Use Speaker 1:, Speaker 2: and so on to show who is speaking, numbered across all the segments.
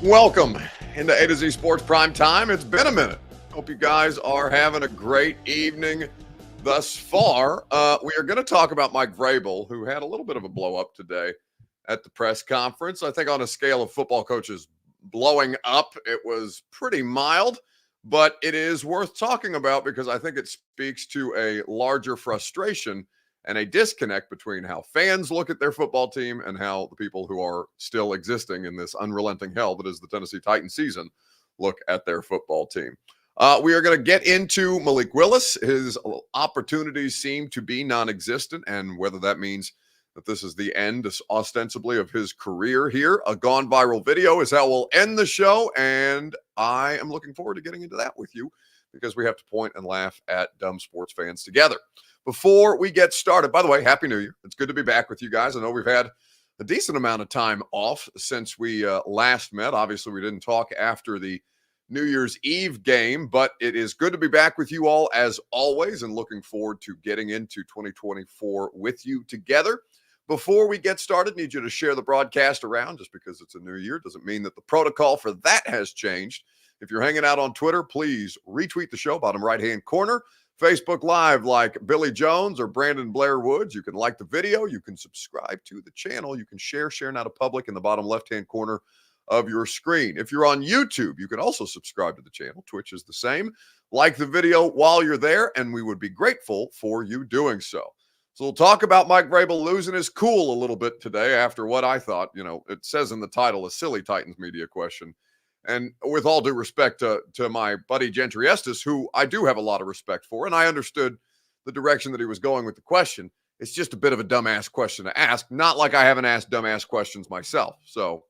Speaker 1: Welcome into A to Z Sports Prime Time. It's been a minute. Hope you guys are having a great evening thus far. We are going to talk about Mike Vrabel, who had a little bit of a blow up today at the press conference. I think on a scale of football coaches blowing up, it was pretty mild, but it is worth talking about because I think it speaks to a larger frustration and a disconnect between how fans look at their football team and how the people who are still existing in this unrelenting hell that is the Tennessee Titans season look at their football team. We are going to get into Malik Willis. His opportunities seem to be non-existent, and whether that means that this is the end, ostensibly, of his career here. A gone viral video is how we'll end the show, and I am looking forward to getting into that with you because we have to point and laugh at dumb sports fans together. Before we get started, by the way, Happy New Year. It's good to be back with you guys. I know we've had a decent amount of time off since we last met. Obviously, we didn't talk after the New Year's Eve game, but it is good to be back with you all as always and looking forward to getting into 2024 with you together. Before we get started, need you to share the broadcast around. Just because it's a new year doesn't mean that the protocol for that has changed. If you're hanging out on Twitter, please retweet the show, bottom right-hand corner. Facebook Live like Billy Jones or Brandon Blair Woods. You can like the video. You can subscribe to the channel. You can share now to public in the bottom left-hand corner of your screen. If you're on YouTube, you can also subscribe to the channel. Twitch is the same. Like the video while you're there, and we would be grateful for you doing so. So we'll talk about Mike Vrabel losing his cool a little bit today after what I thought, it says in the title, a silly Titans media question. And with all due respect to my buddy Gentry Estes, who I do have a lot of respect for, and I understood the direction that he was going with the question. It's just a bit of a dumbass question to ask. Not like I haven't asked dumbass questions myself. So,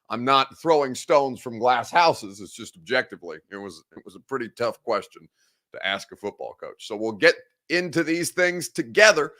Speaker 1: I'm not throwing stones from glass houses. It's just objectively, it was a pretty tough question to ask a football coach. So we'll get into these things together.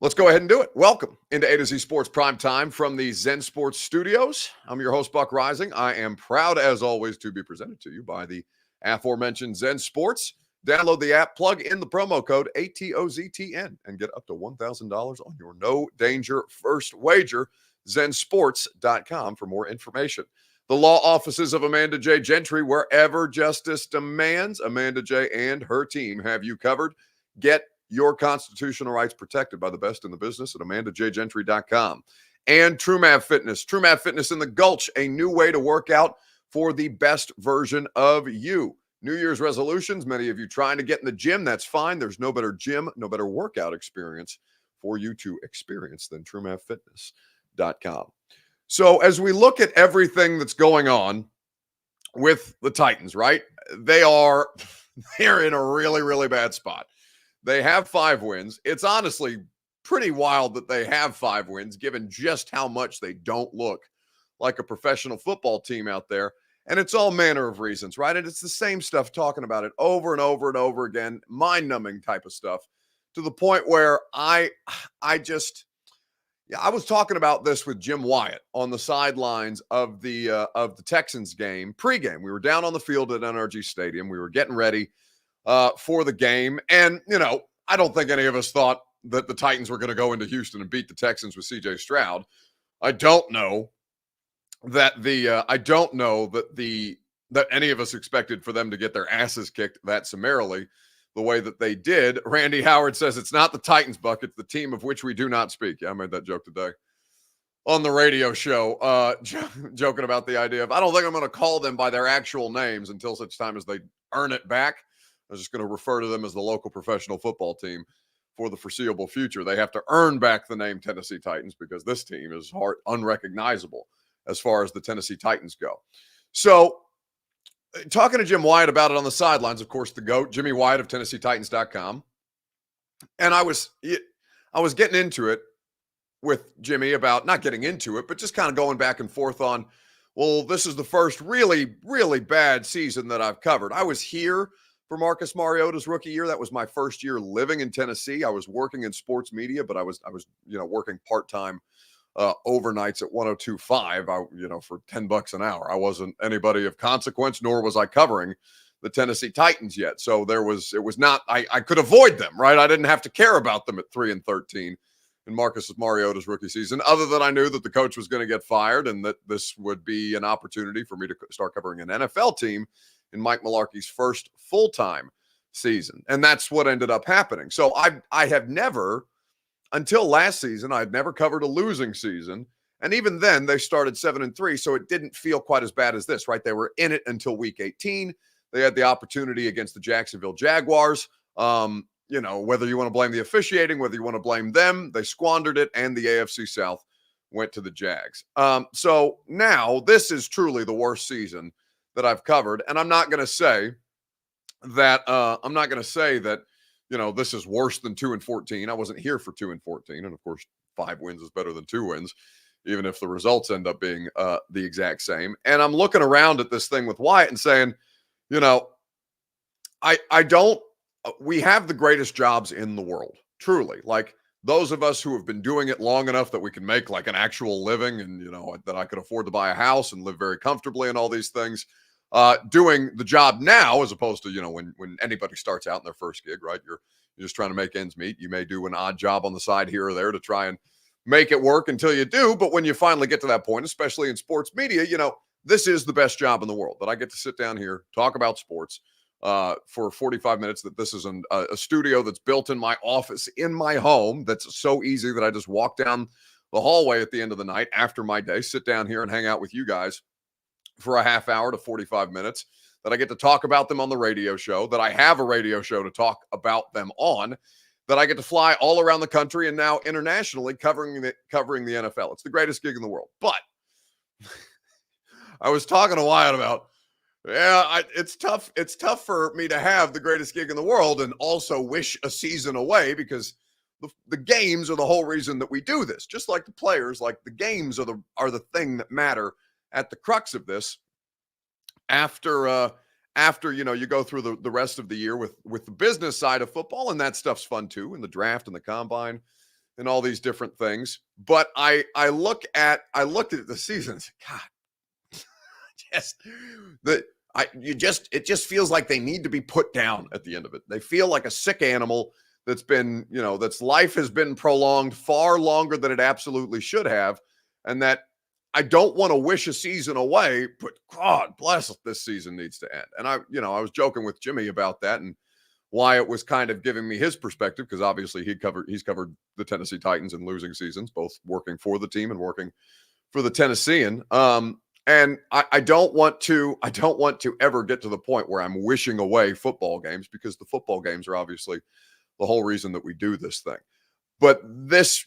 Speaker 1: Let's go ahead and do it. Welcome into A to Z Sports Prime Time from the Zen Sports Studios. I'm your host, Buck Rising. I am proud, as always, to be presented to you by the aforementioned Zen Sports. Download the app, plug in the promo code ATOZTN, and get up to $1,000 on your no-danger first wager. ZenSports.com for more information. The law offices of Amanda J. Gentry, wherever justice demands. Amanda J. and her team have you covered. Get your constitutional rights protected by the best in the business at AmandaJGentry.com. And TrueMav Fitness. TrueMav Fitness in the Gulch, a new way to work out for the best version of you. New Year's resolutions, many of you trying to get in the gym, that's fine. There's no better gym, no better workout experience for you to experience than TrueMavFitness.com. So as we look at everything that's going on with the Titans, right? They're in a really, really bad spot. They have 5 wins. It's honestly pretty wild that they have 5 wins, given just how much they don't look like a professional football team out there. And it's all manner of reasons, right? And it's the same stuff, talking about it over and over and over again, mind-numbing type of stuff, to the point where I was talking about this with Jim Wyatt on the sidelines of the Texans game, pregame. We were down on the field at NRG Stadium. We were getting ready for the game. And, I don't think any of us thought that the Titans were going to go into Houston and beat the Texans with C.J. Stroud. I don't know that any of us expected for them to get their asses kicked that summarily the way that they did. Randy Howard says it's not the Titans, Buck. It's the team of which we do not speak. Yeah, I made that joke today on the radio show, joking about the idea of, I don't think I'm going to call them by their actual names until such time as they earn it back. I was just going to refer to them as the local professional football team for the foreseeable future. They have to earn back the name Tennessee Titans because this team is unrecognizable as far as the Tennessee Titans go. So talking to Jim Wyatt about it on the sidelines, of course, the GOAT, Jimmy Wyatt of TennesseeTitans.com. And I was getting into it with Jimmy about not getting into it, but just kind of going back and forth on, well, this is the first really, really bad season that I've covered. I was here for Marcus Mariota's rookie year. That was my first year living in Tennessee. I was working in sports media, but I was working part-time overnights at 102.5, for $10 an hour. I wasn't anybody of consequence, nor was I covering the Tennessee Titans yet. So it was not, I could avoid them, right? I didn't have to care about them at 3-13 in Marcus Mariota's rookie season, other than I knew that the coach was going to get fired and that this would be an opportunity for me to start covering an NFL team in Mike Mularkey's first full-time season. And that's what ended up happening. So I have never, until last season, I'd never covered a losing season. And even then, they started 7-3, so it didn't feel quite as bad as this, right? They were in it until week 18. They had the opportunity against the Jacksonville Jaguars. Whether you want to blame the officiating, whether you want to blame them, they squandered it, and the AFC South went to the Jags. So now this is truly the worst season that I've covered, and I'm not going to say that this is worse than 2-14. I wasn't here for 2-14, and of course, 5 wins is better than 2 wins, even if the results end up being the exact same. And I'm looking around at this thing with Wyatt and saying, we have the greatest jobs in the world, truly. Like those of us who have been doing it long enough that we can make like an actual living and, that I could afford to buy a house and live very comfortably and all these things, doing the job now, as opposed to, when anybody starts out in their first gig, right? You're just trying to make ends meet. You may do an odd job on the side here or there to try and make it work until you do. But when you finally get to that point, especially in sports media, this is the best job in the world, that I get to sit down here, talk about sports for 45 minutes, that this is a studio that's built in my office, in my home, that's so easy that I just walk down the hallway at the end of the night after my day, sit down here and hang out with you guys for a half hour to 45 minutes, that I get to talk about them on the radio show, that I have a radio show to talk about them on, that I get to fly all around the country and now internationally covering the NFL. It's the greatest gig in the world. But I was talking to Wyatt about, it's tough. It's tough for me to have the greatest gig in the world and also wish a season away, because the games are the whole reason that we do this. Just like the players, like the games are the thing that matter at the crux of this. After you go through the rest of the year with the business side of football, and that stuff's fun too, and the draft and the combine and all these different things. But I looked at the seasons. God, it just feels like they need to be put down at the end of it. They feel like a sick animal that's been, that's life has been prolonged far longer than it absolutely should have, and that I don't want to wish a season away, but God bless, this season needs to end. And I was joking with Jimmy about that and Wyatt was kind of giving me his perspective, because obviously he's covered the Tennessee Titans in losing seasons, both working for the team and working for the Tennessean. And I don't want to ever get to the point where I'm wishing away football games, because the football games are obviously the whole reason that we do this thing. But this,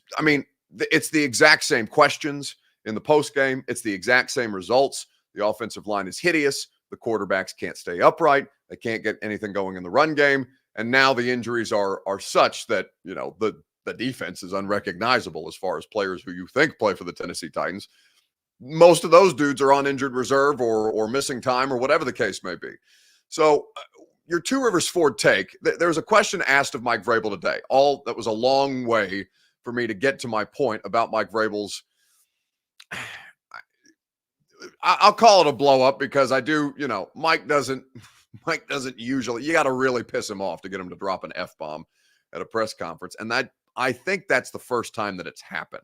Speaker 1: it's the exact same questions in the post game. It's the exact same results. The offensive line is hideous. The quarterbacks can't stay upright. They can't get anything going in the run game. And now the injuries are such that, the defense is unrecognizable as far as players who you think play for the Tennessee Titans. Most of those dudes are on injured reserve or missing time or whatever the case may be. So your Two Rivers Ford take, there was a question asked of Mike Vrabel today. That was a long way for me to get to my point about Mike Vrabel's, I'll call it a blow up, because I do, Mike doesn't usually, you got to really piss him off to get him to drop an F-bomb at a press conference. And I think that's the first time that it's happened.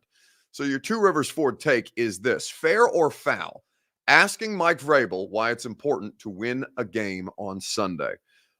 Speaker 1: So your Two Rivers Ford take is this: fair or foul? Asking Mike Vrabel why it's important to win a game on Sunday.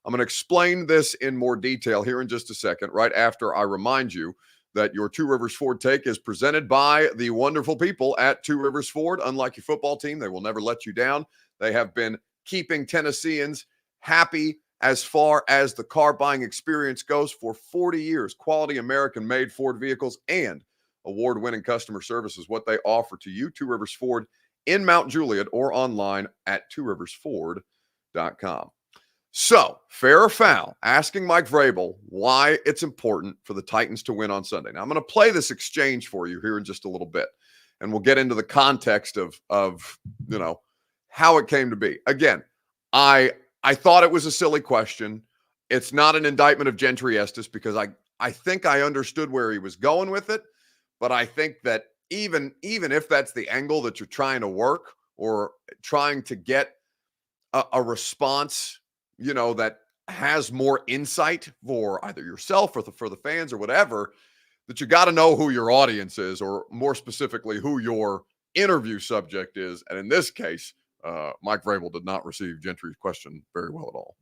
Speaker 1: I'm going to explain this in more detail here in just a second, right after I remind you that your Two Rivers Ford take is presented by the wonderful people at Two Rivers Ford. Unlike your football team, they will never let you down. They have been keeping Tennesseans happy as far as the car buying experience goes for 40 years. Quality American-made Ford vehicles and award-winning customer service is what they offer to you. Two Rivers Ford in Mount Juliet, or online at tworiversford.com. So, fair or foul, asking Mike Vrabel why it's important for the Titans to win on Sunday. Now, I'm going to play this exchange for you here in just a little bit, and we'll get into the context of how it came to be. Again, I thought it was a silly question. It's not an indictment of Gentry Estes, because I think I understood where he was going with it, but I think that even if that's the angle that you're trying to work, or trying to get a response, that has more insight for either yourself or for the fans or whatever, that you got to know who your audience is, or more specifically, who your interview subject is. And in this case, Mike Vrabel did not receive Gentry's question very well at all.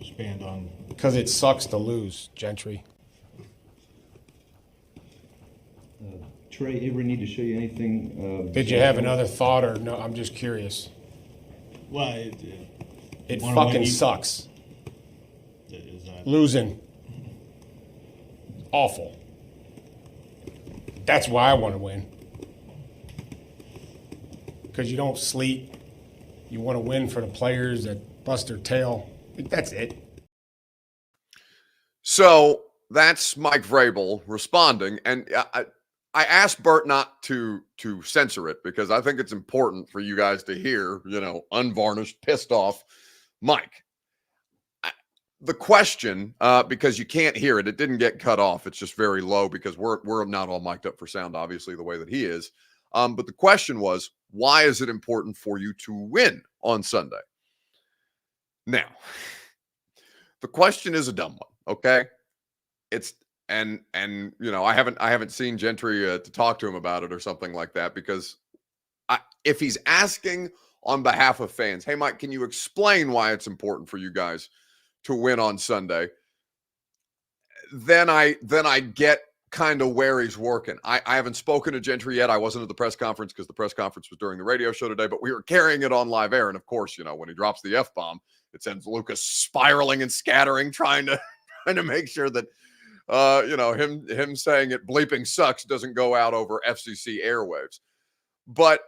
Speaker 2: Expand on, because it sucks to lose, Gentry.
Speaker 3: Trey, ever need to show you anything?
Speaker 2: Did you have another thought, or no? I'm just curious.
Speaker 3: Well,
Speaker 2: it fucking sucks. Losing. Awful. That's why I want to win. Because you don't sleep. You want to win for the players that bust their tail. That's it.
Speaker 1: So that's Mike Vrabel responding. And I asked Bert not to censor it, because I think it's important for you guys to hear, unvarnished, pissed off Mike. The question, because you can't hear it, it didn't get cut off. It's just very low because we're not all mic'd up for sound, obviously, the way that he is. But the question was, why is it important for you to win on Sunday? Now, the question is a dumb one, okay? It's and I haven't seen Gentry to talk to him about it or something like that, because if he's asking on behalf of fans, hey Mike, can you explain why it's important for you guys to win on Sunday? Then I get kind of where he's working. I haven't spoken to Gentry yet. I wasn't at the press conference because the press conference was during the radio show today, but we were carrying it on live air. And of course, when he drops the F-bomb, it sends Lucas spiraling and scattering, trying to make sure that him saying it bleeping sucks doesn't go out over FCC airwaves. But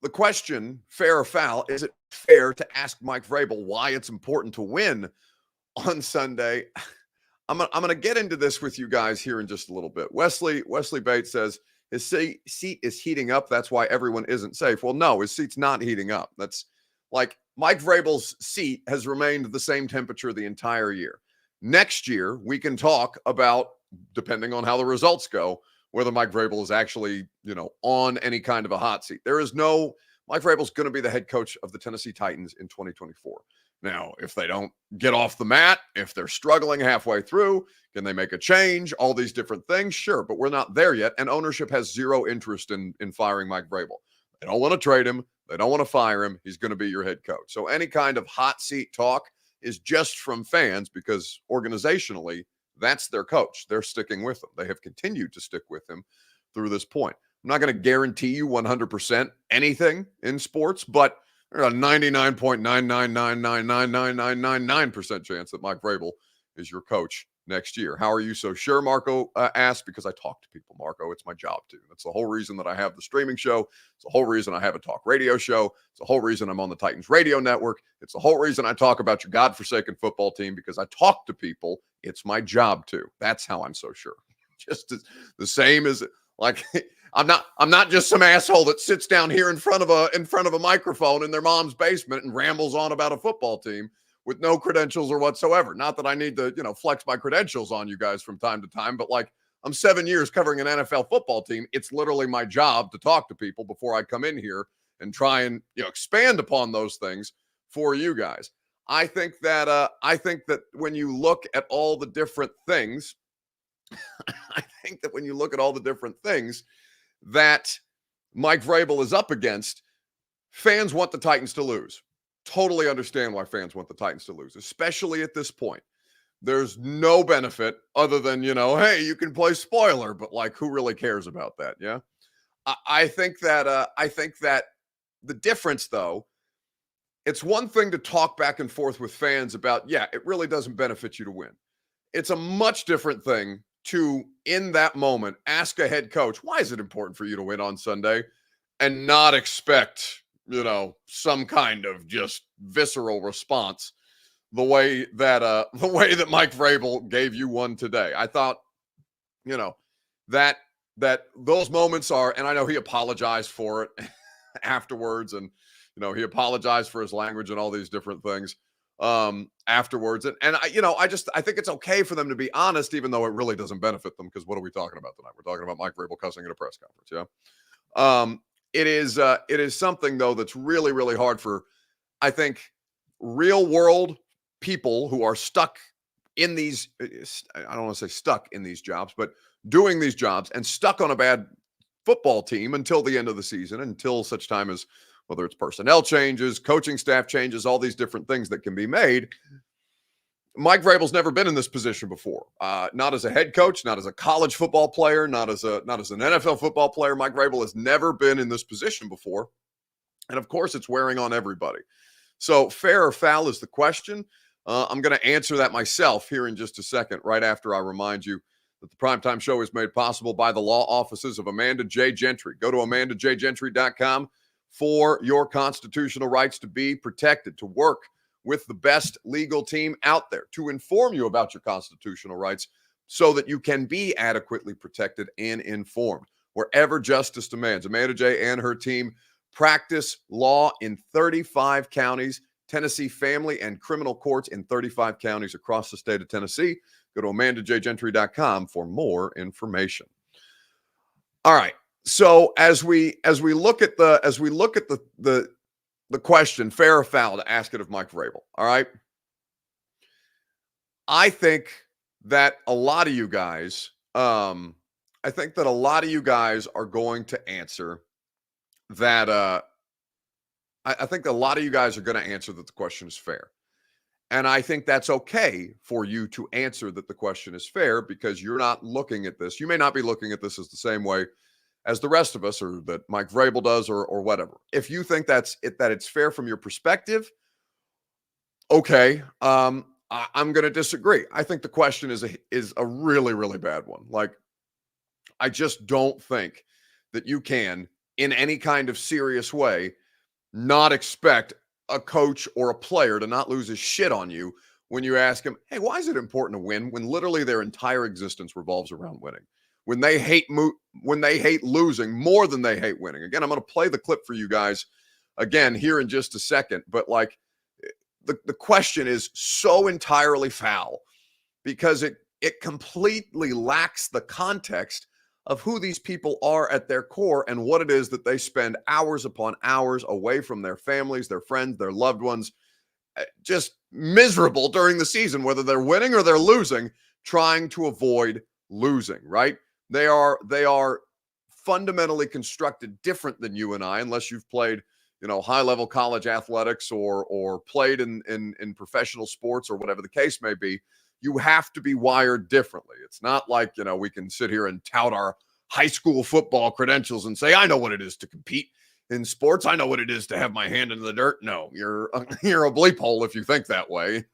Speaker 1: the question, fair or foul, is it fair to ask Mike Vrabel why it's important to win on Sunday? I'm gonna get into this with you guys here in just a little bit. Wesley Bates says his seat is heating up. That's why everyone isn't safe. Well, no, his seat's not heating up. That's like Mike Vrabel's seat has remained the same temperature the entire year. Next year, we can talk about, depending on how the results go, whether Mike Vrabel is actually, on any kind of a hot seat. Mike Vrabel's going to be the head coach of the Tennessee Titans in 2024. Now, if they don't get off the mat, if they're struggling halfway through, can they make a change? All these different things, sure, but we're not there yet, and ownership has zero interest in firing Mike Vrabel. They don't want to trade him. They don't want to fire him. He's going to be your head coach. So any kind of hot seat talk is just from fans, because organizationally, that's their coach. They're sticking with him. They have continued to stick with him through this point. I'm not going to guarantee you 100% anything in sports, but there's a 99.9999999% chance that Mike Vrabel is your coach next year. How are you so sure, Marco asked? Because I talk to people, Marco. It's my job to. That's the whole reason that I have the streaming show. It's the whole reason I have a talk radio show. It's the whole reason I'm on the Titans radio network. It's the whole reason I talk about your godforsaken football team, because I talk to people. It's my job to. That's how I'm so sure. Just the same as, like, I'm not just some asshole that sits down here in front of a microphone in their mom's basement and rambles on about a football team with no credentials or whatsoever. Not that I need to, flex my credentials on you guys from time to time, but like, I'm 7 years covering an NFL football team. It's literally my job to talk to people before I come in here and try and, expand upon those things for you guys. I think that when you look at all the different things, that Mike Vrabel is up against, fans want the Titans to lose. Totally understand why fans want the Titans to lose, especially at this point. There's no benefit other than, hey, you can play spoiler, but like, who really cares about that? Yeah. I think that the difference, though, it's one thing to talk back and forth with fans about, yeah, it really doesn't benefit you to win. It's a much different thing to, in that moment, ask a head coach, why is it important for you to win on Sunday, and not expect, some kind of just visceral response the way that Mike Vrabel gave you one today. I thought, that those moments are, and I know he apologized for it afterwards, and he apologized for his language and all these different things afterwards. And I think it's okay for them to be honest, even though it really doesn't benefit them, because what are we talking about tonight? We're talking about Mike Vrabel cussing at a press conference. Yeah. It is something, though, that's really, really hard for, I think, real world people who are stuck in these, I don't want to say stuck in these jobs, but doing these jobs and stuck on a bad football team until the end of the season, until such time as whether it's personnel changes, coaching staff changes, all these different things that can be made. Mike Vrabel's never been in this position before. Not as a head coach, not as a college football player, not as an NFL football player. Mike Vrabel has never been in this position before. And of course, it's wearing on everybody. So fair or foul is the question. I'm going to answer that myself here in just a second, right after I remind you that the Primetime Show is made possible by the law offices of Amanda J. Gentry. Go to amandajgentry.com for your constitutional rights to be protected, to work with the best legal team out there, to inform you about your constitutional rights so that you can be adequately protected and informed wherever justice demands. Amanda J. and her team practice law in 35 counties, Tennessee family and criminal courts in 35 counties across the state of Tennessee. Go to amandajgentry.com for more information. All right. So as we look at the question, fair or foul, to ask it of Mike Vrabel. All right. I think that a lot of you guys, are going to answer that. I think a lot of you guys are going to answer that the question is fair. And I think that's okay for you to answer that the question is fair, because you're not looking at this. You may not be looking at this as the same way as the rest of us, or that Mike Vrabel does, or whatever. If you think that it's fair from your perspective, okay. I'm going to disagree. I think the question is a really, really bad one. Like, I just don't think that you can, in any kind of serious way, not expect a coach or a player to not lose his shit on you when you ask him, hey, why is it important to win, when literally their entire existence revolves around winning? When they hate losing more than they hate winning. Again, I'm going to play the clip for you guys again here in just a second, but like, the question is so entirely foul because it completely lacks the context of who these people are at their core and what it is that they spend hours upon hours away from their families, their friends, their loved ones, just miserable during the season, whether they're winning or they're losing, trying to avoid losing, right? They are fundamentally constructed different than you and I, unless you've played, high-level college athletics or played in professional sports or whatever the case may be. You have to be wired differently. It's not like, we can sit here and tout our high school football credentials and say, I know what it is to compete in sports. I know what it is to have my hand in the dirt. No, you're a bleep hole if you think that way.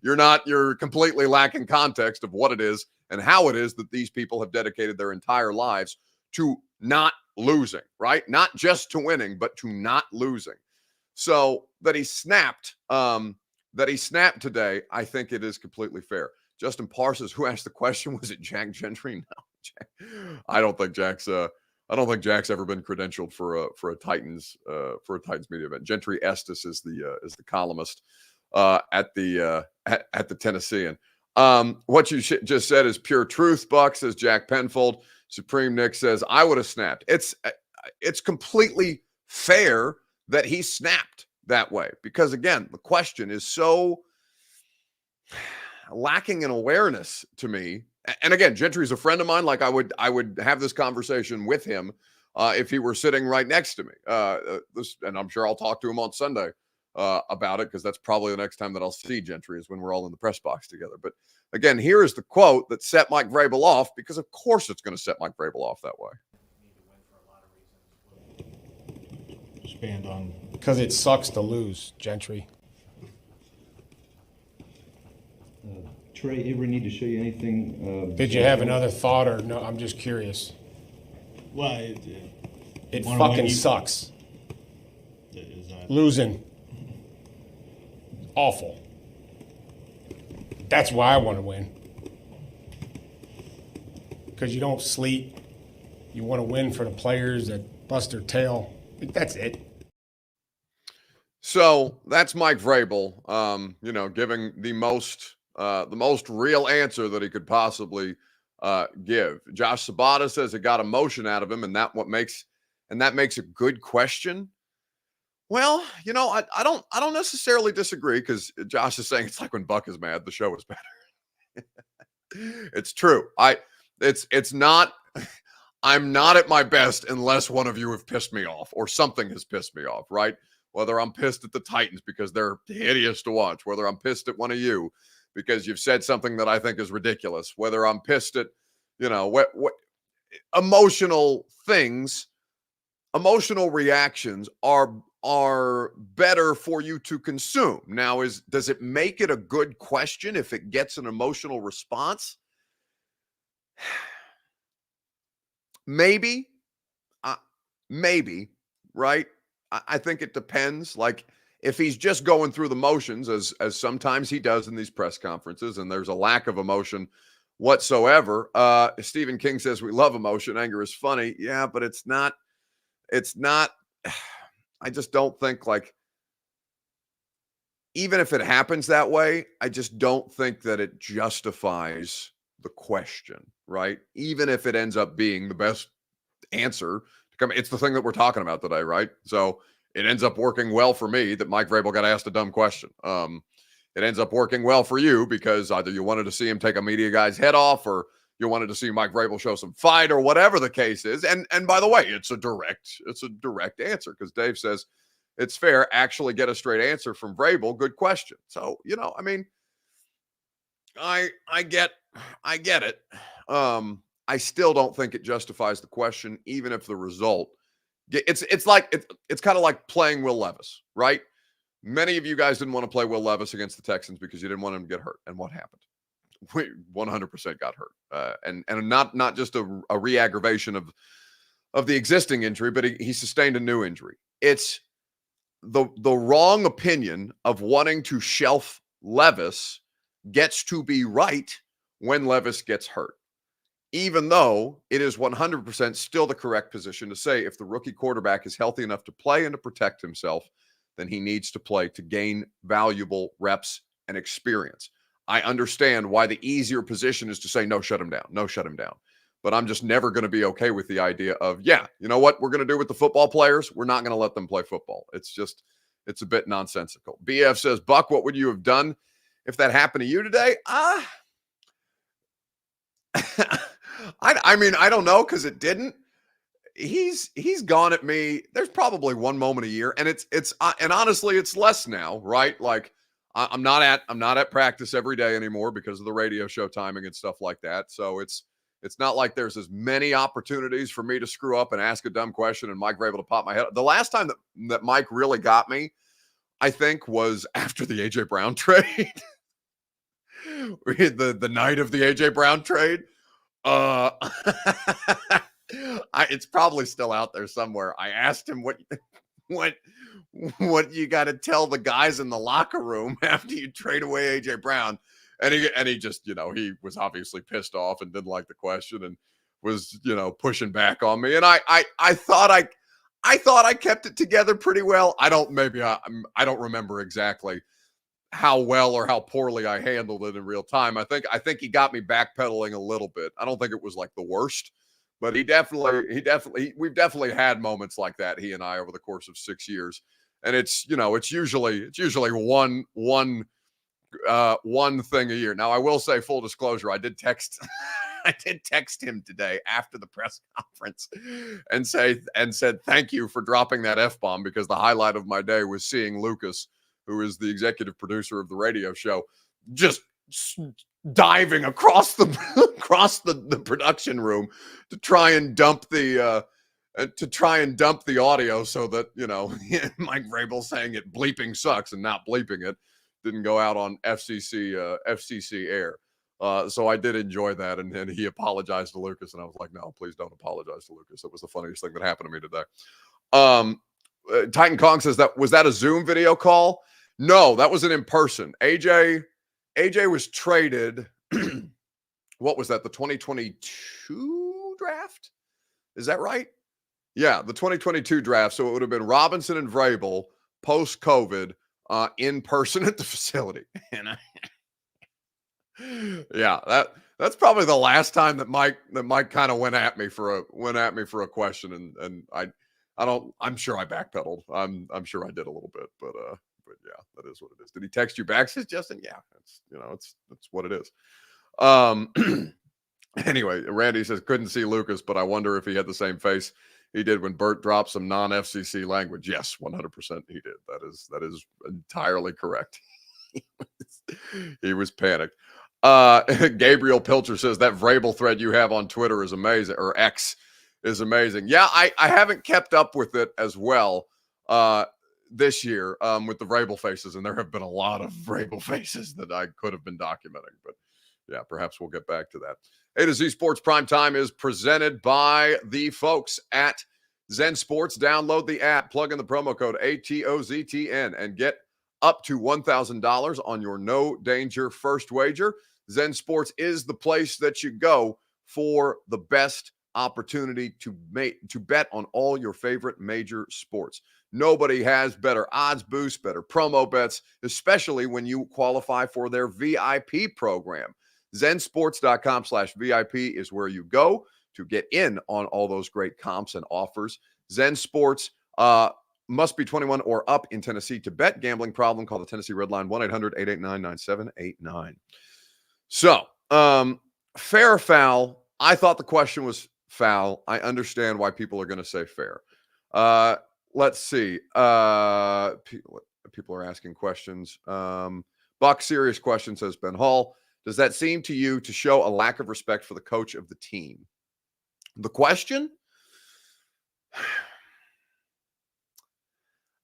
Speaker 1: You're completely lacking context of what it is and how it is that these people have dedicated their entire lives to not losing, right? Not just to winning, but to not losing. So that he snapped today, I think it is completely fair. Justin Parsons, who asked the question, was it Jack Gentry? No, I don't think Jack's ever been credentialed for a Titans media event. Gentry Estes is the columnist at the Tennessean. What you just said is pure truth, Buck, says Jack Penfold. Supreme Nick says, I would have snapped. It's completely fair that he snapped that way, because again, the question is so lacking in awareness to me. And again, Gentry's a friend of mine. Like, I would have this conversation with him if he were sitting right next to me. And I'm sure I'll talk to him on Sunday about it, because that's probably the next time that I'll see Gentry, is when we're all in the press box together. But again, here is the quote that set Mike Vrabel off, because of course it's going to set Mike Vrabel off that way.
Speaker 3: Expand on.
Speaker 2: Because it sucks to lose, Gentry.
Speaker 3: Trey, ever need to show you anything?
Speaker 2: Did you have another thought, or no? I'm just curious.
Speaker 3: Well,
Speaker 2: it fucking sucks. Losing. Awful. That's why I want to win. Because you don't sleep. You want to win for the players that bust their tail. That's it.
Speaker 1: So that's Mike Vrabel, giving the most real answer that he could possibly give. Josh Sabata says it got emotion out of him, and that makes a good question. Well, I don't necessarily disagree because Josh is saying it's like when Buck is mad, the show is better. It's true. It's not. I'm not at my best unless one of you have pissed me off or something has pissed me off, right? Whether I'm pissed at the Titans because they're hideous to watch, whether I'm pissed at one of you because you've said something that I think is ridiculous, whether I'm pissed at, what emotional things, emotional reactions are better for you to consume. Now, does it make it a good question if it gets an emotional response? Maybe, maybe, right? I think it depends. Like if he's just going through the motions, as sometimes he does in these press conferences, and there's a lack of emotion whatsoever. Stephen King says we love emotion. Anger is funny. Yeah, but it's not. It's not. I just don't think like. Even if it happens that way, I just don't think that it justifies the question, right? Even if it ends up being the best answer to come, it's the thing that we're talking about today, right? So it ends up working well for me that Mike Vrabel got asked a dumb question. It ends up working well for you because either you wanted to see him take a media guy's head off, or you wanted to see Mike Vrabel show some fight, or whatever the case is. And by the way, it's a direct answer because Dave says it's fair. Actually, get a straight answer from Vrabel. Good question. So I mean, I get it. I still don't think it justifies the question, even if the result. It's kind of like playing Will Levis, right? Many of you guys didn't want to play Will Levis against the Texans because you didn't want him to get hurt. And what happened? We 100% got hurt, and not just a re-aggravation of the existing injury, but he sustained a new injury. It's the wrong opinion of wanting to shelf Levis gets to be right when Levis gets hurt, even though it is 100% still the correct position to say if the rookie quarterback is healthy enough to play and to protect himself, then he needs to play to gain valuable reps and experience. I understand why the easier position is to say, no, shut him down. No, shut him down. But I'm just never going to be okay with the idea of, yeah, you know what we're going to do with the football players? We're not going to let them play football. It's a bit nonsensical. BF says, Buck, what would you have done if that happened to you today? I mean, I don't know because it didn't. He's gone at me. There's probably one moment a year, and and honestly, it's less now, right? Like I'm not at practice every day anymore because of the radio show timing and stuff like that. So it's not like there's as many opportunities for me to screw up and ask a dumb question and Mike Vrabel to pop my head. The last time that Mike really got me, I think, was after the AJ Brown trade. the night of the AJ Brown trade. It's probably still out there somewhere. I asked him what you got to tell the guys in the locker room after you trade away AJ Brown, and he just he was obviously pissed off and didn't like the question and was pushing back on me. And I thought I kept it together pretty well. I don't remember exactly how well or how poorly I handled it in real time. I think he got me backpedaling a little bit. I don't think it was like the worst, but we've definitely had moments like that, he and I, over the course of 6 years. And it's usually one thing a year. Now, I will say, full disclosure, I did text him today after the press conference and said thank you for dropping that F-bomb, because the highlight of my day was seeing Lucas, who is the executive producer of the radio show, just diving across the production room to try and dump the audio so that Mike Vrabel saying it bleeping sucks and not bleeping it didn't go out on FCC air. So I did enjoy that, and then he apologized to Lucas, and I was like, no, please don't apologize to Lucas. It was the funniest thing that happened to me today. Titan Kong says, was that a Zoom video call? No, that was an in-person. AJ was traded. What was that? The 2022 draft? Is that right? Yeah, the 2022 draft. So it would have been Robinson and Vrabel post-COVID in person at the facility. And that's probably the last time that Mike kind of went at me for a question, and I'm sure I backpedaled. I'm sure I did a little bit, but yeah, that is what it is. Did he text you back? Says Justin, yeah, it's what it is. Anyway, Randy says couldn't see Lucas, but I wonder if he had the same face he did when Bert dropped some non-FCC language. Yes, 100% he did. That is entirely correct. He was panicked. Gabriel Pilcher says that Vrabel thread you have on Twitter is amazing, or X is amazing. Yeah, I haven't kept up with it as well this year with the Vrabel faces, and there have been a lot of Vrabel faces that I could have been documenting, but yeah, perhaps we'll get back to that. A to Z Sports Primetime is presented by the folks at Zen Sports. Download the app, plug in the promo code ATOZTN, and get up to $1,000 on your no danger first wager. Zen Sports is the place that you go for the best opportunity to bet on all your favorite major sports. Nobody has better odds boosts, better promo bets, especially when you qualify for their VIP program. Zensports.com/VIP is where you go to get in on all those great comps and offers. Zen Sports must be 21 or up in Tennessee to bet. Gambling problem, call the Tennessee Red Line, 1-800-889-9789. So, fair or foul? I thought the question was foul. I understand why people are going to say fair. Let's see. People are asking questions. Buck, serious question, says Ben Hall. Does that seem to you to show a lack of respect for the coach of the team? The question?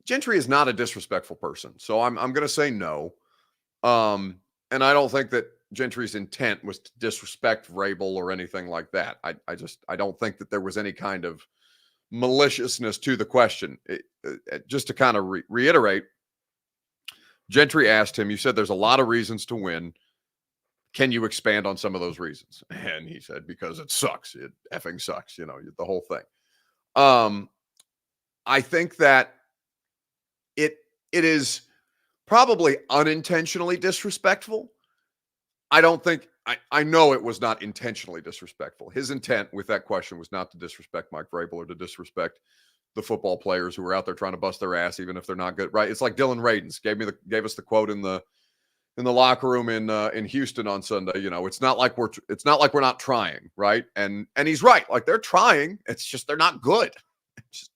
Speaker 1: Gentry is not a disrespectful person, so I'm going to say no. And I don't think that Gentry's intent was to disrespect Vrabel or anything like that. I don't think that there was any kind of maliciousness to the question. Just to kind of reiterate, Gentry asked him, you said there's a lot of reasons to win. Can you expand on some of those reasons? And he said, because it sucks. It effing sucks, the whole thing. I think that it is probably unintentionally disrespectful. I know it was not intentionally disrespectful. His intent with that question was not to disrespect Mike Vrabel or to disrespect the football players who are out there trying to bust their ass, even if they're not good. Right? It's like Dylan Radins gave us the quote in the locker room in Houston on Sunday. It's not like we're not trying, right? And he's right. Like, they're trying. It's just they're not good.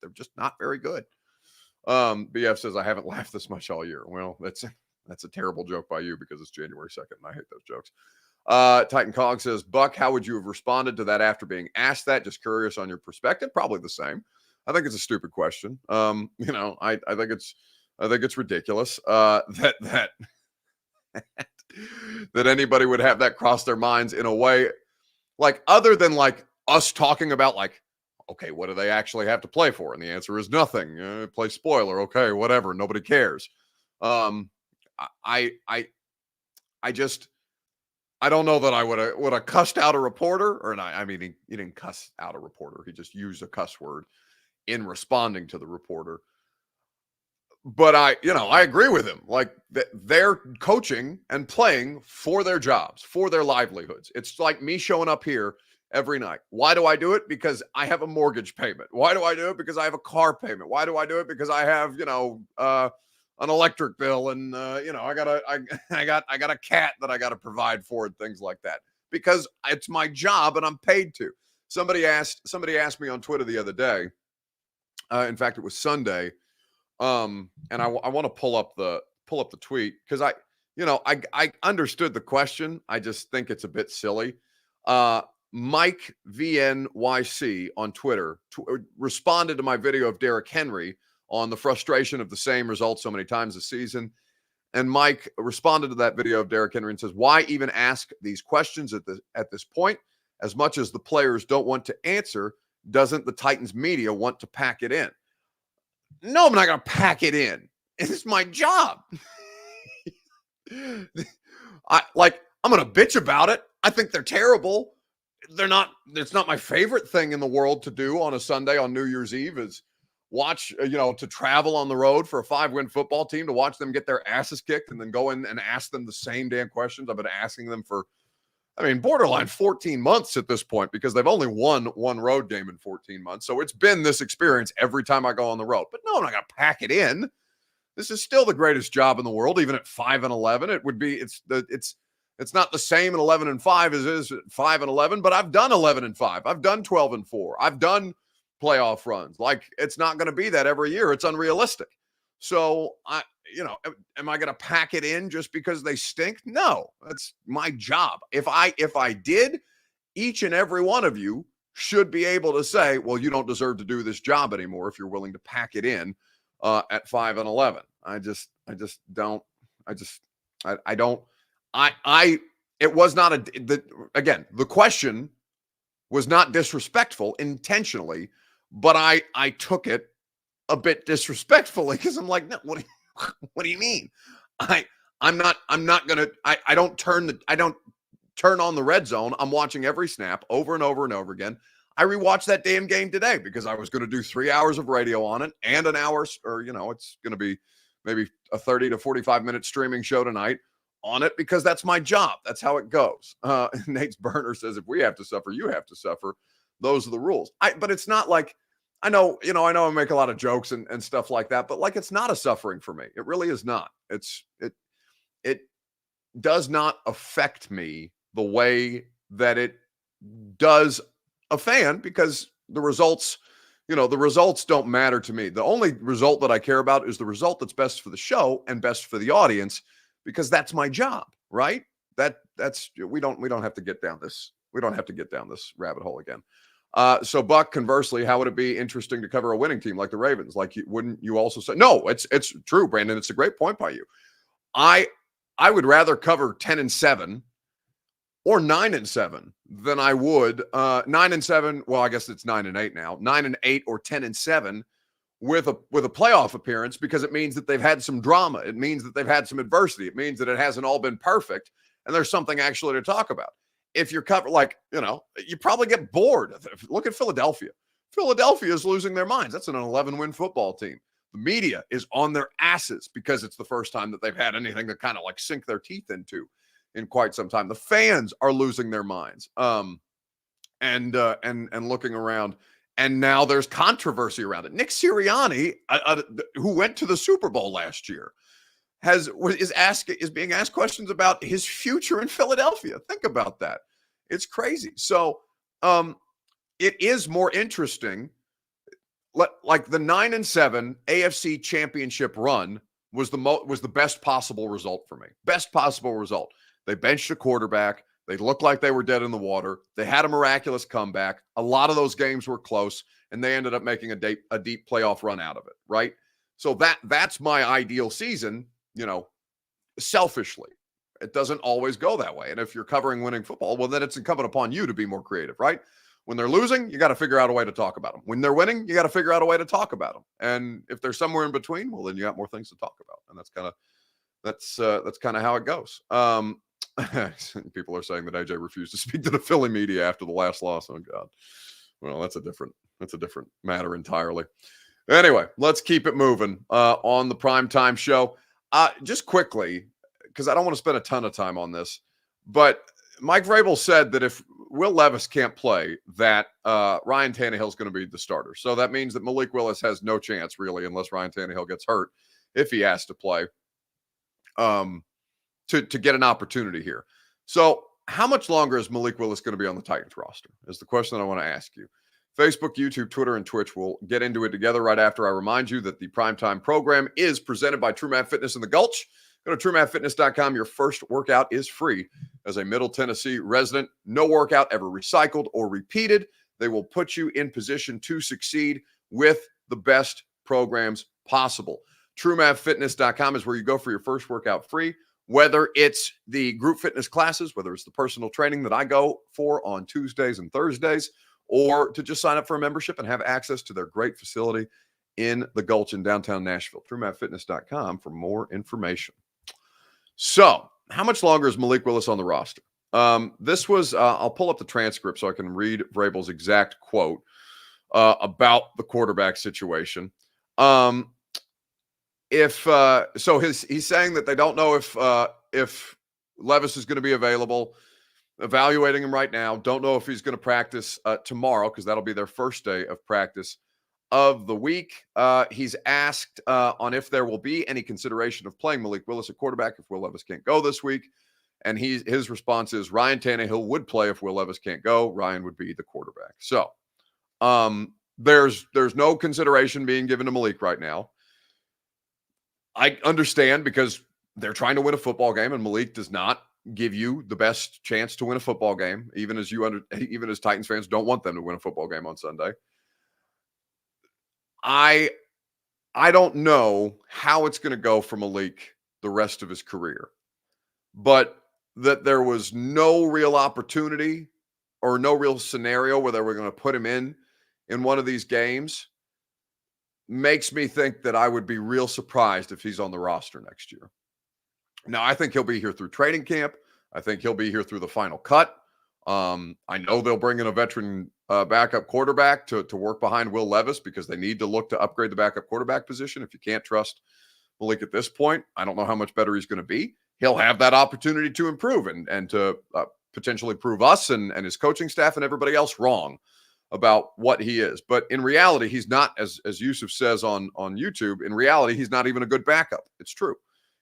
Speaker 1: They're just not very good. BF says I haven't laughed this much all year. Well, that's a terrible joke by you because it's January 2nd and I hate those jokes. Titan Cog says, Buck, how would you have responded to that after being asked that? Just curious on your perspective. Probably the same. I think it's a stupid question. I think it's ridiculous that that anybody would have that cross their minds in a way, like, other than like us talking about, like, okay, what do they actually have to play for? And the answer is nothing. Play spoiler. Okay, whatever. Nobody cares. I don't know that I would have cussed out a reporter, or not. I mean, he didn't cuss out a reporter. He just used a cuss word in responding to the reporter. But I agree with him. Like, they're coaching and playing for their jobs, for their livelihoods. It's like me showing up here every night. Why do I do it? Because I have a mortgage payment. Why do I do it? Because I have a car payment. Why do I do it? Because I have, an electric bill, and I got a cat that I got to provide for, and things like that. Because it's my job and I'm paid to. Somebody asked me on Twitter the other day. In fact, it was Sunday. And I want to pull up the tweet because I understood the question. I just think it's a bit silly. Mike VNYC on Twitter responded to my video of Derrick Henry on the frustration of the same result so many times this season. And Mike responded to that video of Derrick Henry and says, why even ask these questions at this point? As much as the players don't want to answer, doesn't the Titans media want to pack it in? No, I'm not going to pack it in. It's my job. I'm going to bitch about it. I think they're terrible. It's not my favorite thing in the world to do on a Sunday on New Year's Eve is watch, to travel on the road for a 5-win football team, to watch them get their asses kicked and then go in and ask them the same damn questions I've been asking them for I mean, borderline 14 months at this point because they've only won one road game in 14 months. So it's been this experience every time I go on the road. But no, I'm not going to pack it in. This is still the greatest job in the world, even at 5-11. It would be it's not the same at 11-5 as it is at 5-11, but I've done 11-5. I've done 12-4. I've done playoff runs. Like, it's not going to be that every year. It's unrealistic. So am I going to pack it in just because they stink? No, that's my job. If I did, each and every one of you should be able to say, well, you don't deserve to do this job anymore if you're willing to pack it in at 5-11. It was not the question was not disrespectful intentionally, but I took it a bit disrespectfully because I'm like, no, what do you mean? I don't turn on the red zone. I'm watching every snap over and over and over again. I rewatched that damn game today because I was going to do 3 hours of radio on it and an hour, or it's going to be maybe a 30 to 45 minute streaming show tonight on it because that's my job. That's how it goes. Nate's burner says, if we have to suffer, you have to suffer. Those are the rules. But it's not like, I know I make a lot of jokes and stuff like that, but like, it's not a suffering for me. It really is not. It does not affect me the way that it does a fan because the results don't matter to me. The only result that I care about is the result that's best for the show and best for the audience because that's my job, right? We don't have to get down this. We don't have to get down this rabbit hole again. So Buck, conversely, how would it be interesting to cover a winning team like the Ravens? Like, wouldn't you also say, no, it's true, Brandon. It's a great point by you. I would rather cover 10-7 or 9-7 than I would 9-7. Well, I guess it's 9-8 now, 9-8 or 10-7 with a playoff appearance because it means that they've had some drama. It means that they've had some adversity. It means that it hasn't all been perfect and there's something actually to talk about. If you're covered, you probably get bored. Look at Philadelphia. Philadelphia is losing their minds. That's an 11-win football team. The media is on their asses because it's the first time that they've had anything to kind of like sink their teeth into in quite some time. The fans are losing their minds and looking around. And now there's controversy around it. Nick Sirianni, who went to the Super Bowl last year, is being asked questions about his future in Philadelphia. Think about that. It's crazy. So it is more interesting. Like the 9-7 AFC Championship run was the best possible result for me. Best possible result. They benched a quarterback. They looked like they were dead in the water. They had a miraculous comeback. A lot of those games were close, and they ended up making a deep playoff run out of it, right? So that's my ideal season, selfishly. It doesn't always go that way. And if you're covering winning football, well, then it's incumbent upon you to be more creative, right? When they're losing, you got to figure out a way to talk about them. When they're winning, you got to figure out a way to talk about them. And if they're somewhere in between, well, then you got more things to talk about. And that's kind of how it goes. People are saying that AJ refused to speak to the Philly media after the last loss. Oh God. Well, that's a different matter entirely. Anyway, let's keep it moving on the primetime show. Just quickly, because I don't want to spend a ton of time on this, but Mike Vrabel said that if Will Levis can't play, that Ryan Tannehill is going to be the starter. So that means that Malik Willis has no chance, really, unless Ryan Tannehill gets hurt, if he has to play, to get an opportunity here. So how much longer is Malik Willis going to be on the Titans roster is the question that I want to ask you. Facebook, YouTube, Twitter, and Twitch will get into it together right after I remind you that the primetime program is presented by True Math Fitness in the Gulch. Go to TrueMathFitness.com. Your first workout is free. As a Middle Tennessee resident, no workout ever recycled or repeated. They will put you in position to succeed with the best programs possible. TrueMathFitness.com is where you go for your first workout free, whether it's the group fitness classes, whether it's the personal training that I go for on Tuesdays and Thursdays, or to just sign up for a membership and have access to their great facility in the Gulch in downtown Nashville. TrueMathFitness.com for more information. So, how much longer is Malik Willis on the roster? This was, I'll pull up the transcript so I can read Vrabel's exact quote about the quarterback situation. He's saying that they don't know if Levis is going to be available. evaluating him right now. Don't know if he's going to practice tomorrow because that'll be their first day of practice of the week. He's asked on if there will be any consideration of playing Malik Willis at quarterback if Will Levis can't go this week. And his response is Ryan Tannehill would play if Will Levis can't go. Ryan would be the quarterback. So there's no consideration being given to Malik right now. I understand because they're trying to win a football game, and Malik does not give you the best chance to win a football game, even as Titans fans don't want them to win a football game on Sunday. I don't know how it's going to go for Malik the rest of his career, but that there was no real opportunity or no real scenario where they were going to put him in one of these games makes me think that I would be real surprised if he's on the roster next year. Now, I think he'll be here through training camp. I think he'll be here through the final cut. I know they'll bring in a veteran backup quarterback to work behind Will Levis because they need to look to upgrade the backup quarterback position. If you can't trust Malik at this point, I don't know how much better he's going to be. He'll have that opportunity to improve and to potentially prove us and his coaching staff and everybody else wrong about what he is. But in reality, he's not, as Yusuf says on YouTube, in reality, he's not even a good backup. It's true.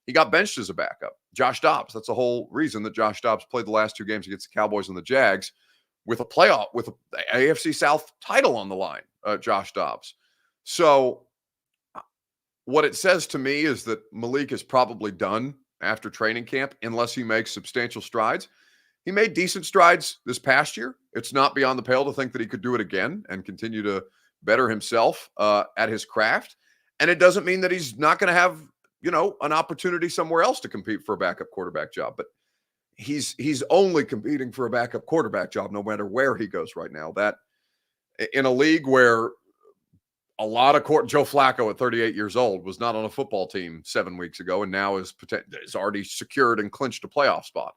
Speaker 1: He got benched as a backup. Josh Dobbs. That's the whole reason that Josh Dobbs played the last two games against the Cowboys and the Jags with a playoff, with an AFC South title on the line, Josh Dobbs. So what it says to me is that Malik is probably done after training camp unless he makes substantial strides. He made decent strides this past year. It's not beyond the pale to think that he could do it again and continue to better himself at his craft. And it doesn't mean that he's not going to have, an opportunity somewhere else to compete for a backup quarterback job. But he's only competing for a backup quarterback job no matter where he goes right now. That in a league where a lot of Joe Flacco at 38 years old was not on a football team 7 weeks ago and now is already secured and clinched a playoff spot.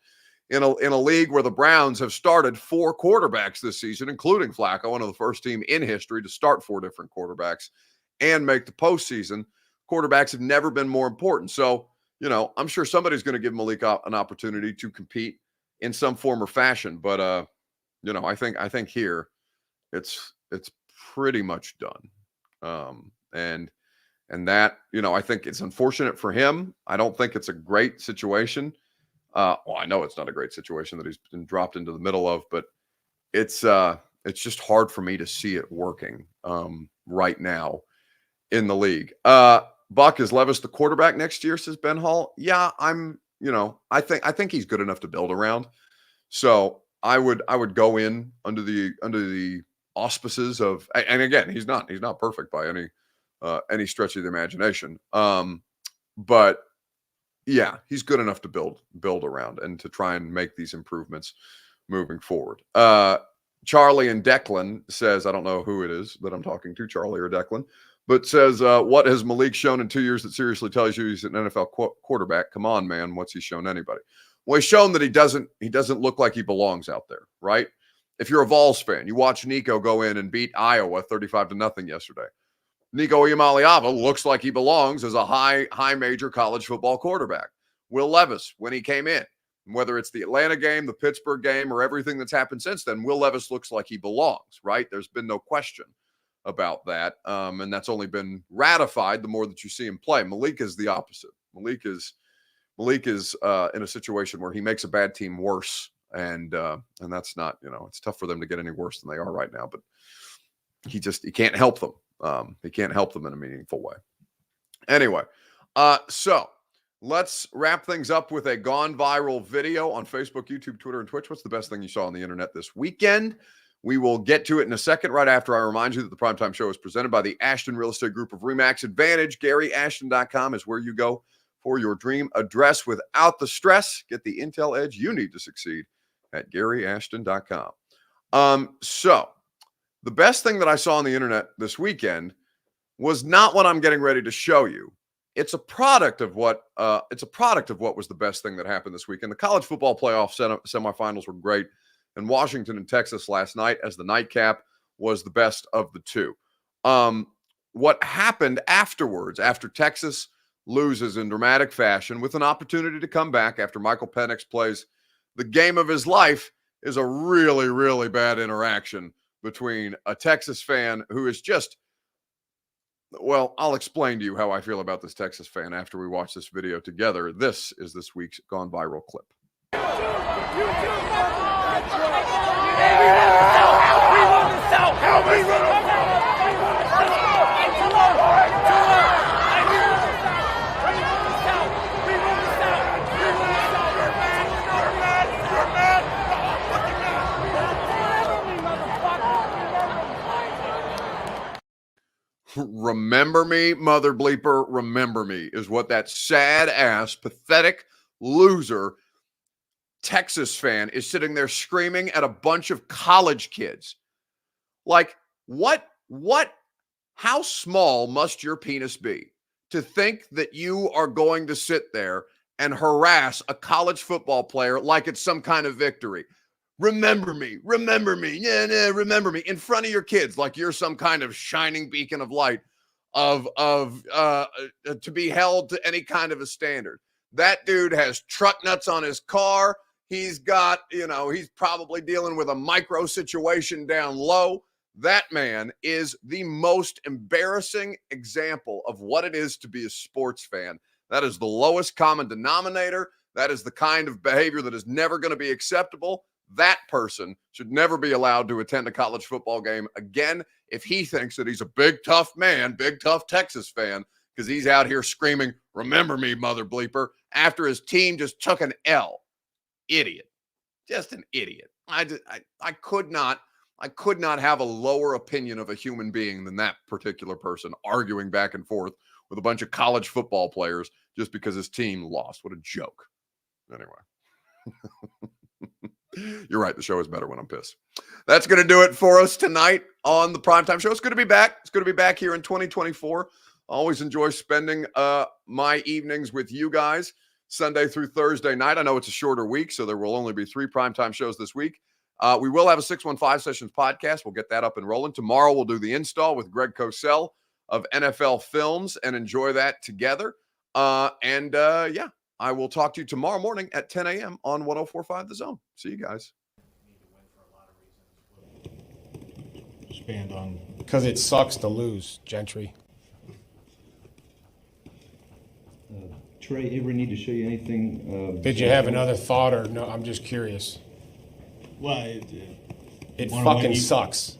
Speaker 1: In a league where the Browns have started 4 quarterbacks this season, including Flacco, one of the first team in history to start 4 different quarterbacks and make the postseason, quarterbacks have never been more important. So, I'm sure somebody's going to give Malik an opportunity to compete in some form or fashion. But, I think here it's pretty much done. And that, I think it's unfortunate for him. I don't think it's a great situation. I know it's not a great situation that he's been dropped into the middle of, but it's just hard for me to see it working right now in the league. Buck, is Levis the quarterback next year, says Ben Hall. Yeah, I think he's good enough to build around. So I would go in under the auspices of, and again, he's not perfect by any stretch of the imagination. But yeah, he's good enough to build around and to try and make these improvements moving forward. Charlie and Declan says, I don't know who it is that I'm talking to, Charlie or Declan, but says, what has Malik shown in 2 years that seriously tells you he's an NFL quarterback? Come on, man. What's he shown anybody? Well, he's shown that he doesn't look like he belongs out there, right? If you're a Vols fan, you watch Nico go in and beat Iowa 35-0 yesterday. Nico Iamaleava looks like he belongs as a high major college football quarterback. Will Levis, when he came in, whether it's the Atlanta game, the Pittsburgh game, or everything that's happened since then, Will Levis looks like he belongs, right? There's been no question about that. And that's only been ratified the more that you see him play. Malik is the opposite. Malik is in a situation where he makes a bad team worse. And that's not, it's tough for them to get any worse than they are right now, but he can't help them. He can't help them in a meaningful way. Anyway, so let's wrap things up with a gone viral video on Facebook, YouTube, Twitter, and Twitch. What's the best thing you saw on the internet this weekend? We will get to it in a second, right after I remind you that the Primetime Show is presented by the Ashton Real Estate Group of RE/MAX Advantage. GaryAshton.com is where you go for your dream address without the stress. Get the intel edge you need to succeed at GaryAshton.com. So the best thing that I saw on the internet this weekend was not what I'm getting ready to show you. It's a product of what was the best thing that happened this weekend. The college football playoff semifinals were great, and Washington and Texas last night as the nightcap was the best of the two. What happened afterwards, after Texas loses in dramatic fashion with an opportunity to come back after Michael Penix plays the game of his life, is a really, really bad interaction between a Texas fan who is just, well, I'll explain to you how I feel about this Texas fan after we watch this video together. This is this week's Gone Viral clip. Remember me, mother bleeper, remember me, is what that sad ass, pathetic loser Texas fan is sitting there screaming at a bunch of college kids. Like, how small must your penis be to think that you are going to sit there and harass a college football player like it's some kind of victory? Remember me, yeah, remember me in front of your kids like you're some kind of shining beacon of light to be held to any kind of a standard. That dude has truck nuts on his car. He's got, he's probably dealing with a micro situation down low. That man is the most embarrassing example of what it is to be a sports fan. That is the lowest common denominator. That is the kind of behavior that is never going to be acceptable. That person should never be allowed to attend a college football game again if he thinks that he's a big, tough man, big, tough Texas fan, because he's out here screaming, remember me, mother bleeper, after his team just took an L. Idiot. Just an idiot. I could not have a lower opinion of a human being than that particular person arguing back and forth with a bunch of college football players just because his team lost. What a joke. Anyway. You're right. The show is better when I'm pissed. That's going to do it for us tonight on the Primetime Show. It's good to be back. It's good to be back here in 2024. I always enjoy spending my evenings with you guys Sunday through Thursday night. I know it's a shorter week, so there will only be 3 Primetime shows this week. We will have a 615 Sessions podcast. We'll get that up and rolling. Tomorrow we'll do the install with Greg Cosell of NFL Films and enjoy that together. Yeah. I will talk to you tomorrow morning at 10 a.m. on 104.5 The Zone. See you guys.
Speaker 2: Expand on. Because it sucks to lose, Gentry.
Speaker 3: Trey, ever need to show you anything?
Speaker 2: Did you have another thought or no? I'm just curious.
Speaker 4: Well,
Speaker 2: It fucking sucks.